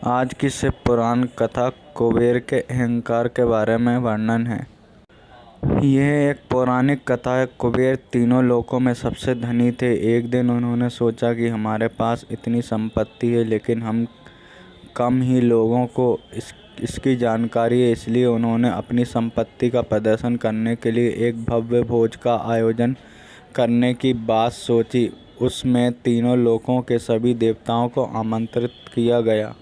आज की शिव पुराण कथा कुबेर के अहंकार के बारे में वर्णन है। यह एक पौराणिक कथा है। कुबेर तीनों लोकों में सबसे धनी थे। एक दिन उन्होंने सोचा कि हमारे पास इतनी संपत्ति है लेकिन हम कम ही लोगों को इसकी जानकारी है, इसलिए उन्होंने अपनी संपत्ति का प्रदर्शन करने के लिए एक भव्य भोज का आयोजन करने की बात सोची। उसमें तीनों लोकों के सभी देवताओं को आमंत्रित किया गया।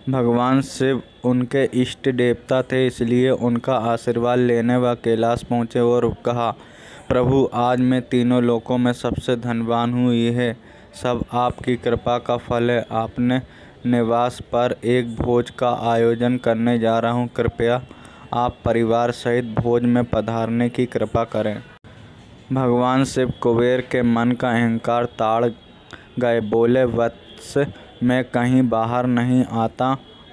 भगवान शिव उनके इष्ट देवता थे, इसलिए उनका आशीर्वाद लेने वह कैलाश पहुँचे और कहा, प्रभु, आज मैं तीनों लोकों में सबसे धनवान हूँ। यह सब आपकी कृपा का फल है। आपने निवास पर एक भोज का आयोजन करने जा रहा हूँ। कृपया आप परिवार सहित भोज में पधारने की कृपा करें। भगवान शिव कुबेर के मन का अहंकार ताड़ गए। बोले, वत्स, मैं कहीं बाहर नहीं आता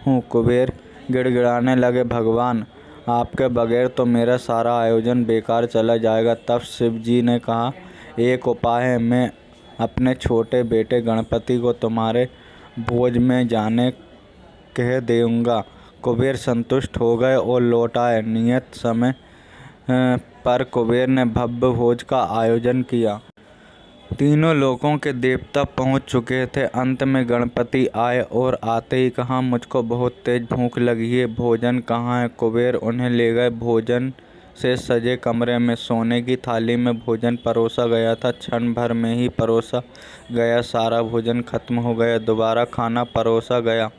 हूँ। कुबेर गिड़गिड़ाने लगे, भगवान, आपके बगैर तो मेरा सारा आयोजन बेकार चला जाएगा। तब शिव जी ने कहा, एक उपाय है। मैं अपने छोटे बेटे गणपति को तुम्हारे भोज में जाने कह दूंगा। कुबेर संतुष्ट हो गए और लौट आए। नियत समय पर कुबेर ने भव्य भोज का आयोजन किया। तीनों लोकों के देवता पहुंच चुके थे। अंत में गणपति आए और आते ही कहा, मुझको बहुत तेज भूख लगी है, भोजन कहाँ है? कुबेर उन्हें ले गए भोजन से सजे कमरे में। सोने की थाली में भोजन परोसा गया था। क्षण भर में ही परोसा गया सारा भोजन खत्म हो गया। दोबारा खाना परोसा गया,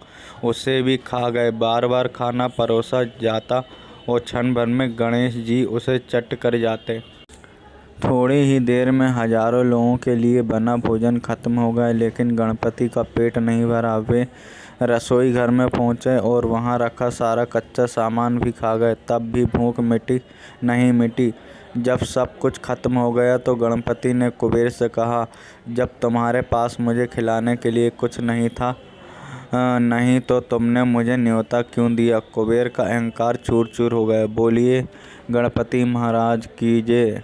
उसे भी खा गए। बार बार खाना परोसा जाता और क्षण भर में गणेश जी उसे चट कर जाते। थोड़ी ही देर में हजारों लोगों के लिए बना भोजन खत्म हो गया, लेकिन गणपति का पेट नहीं भरा। वे रसोई घर में पहुंचे और वहां रखा सारा कच्चा सामान भी खा गए। तब भी भूख नहीं मिटी। जब सब कुछ खत्म हो गया तो गणपति ने कुबेर से कहा, जब तुम्हारे पास मुझे खिलाने के लिए कुछ नहीं था, नहीं तो तुमने मुझे न्योता क्यों दिया? कुबेर का अहंकार चूर चूर हो गया। बोलिए गणपति महाराज की जय।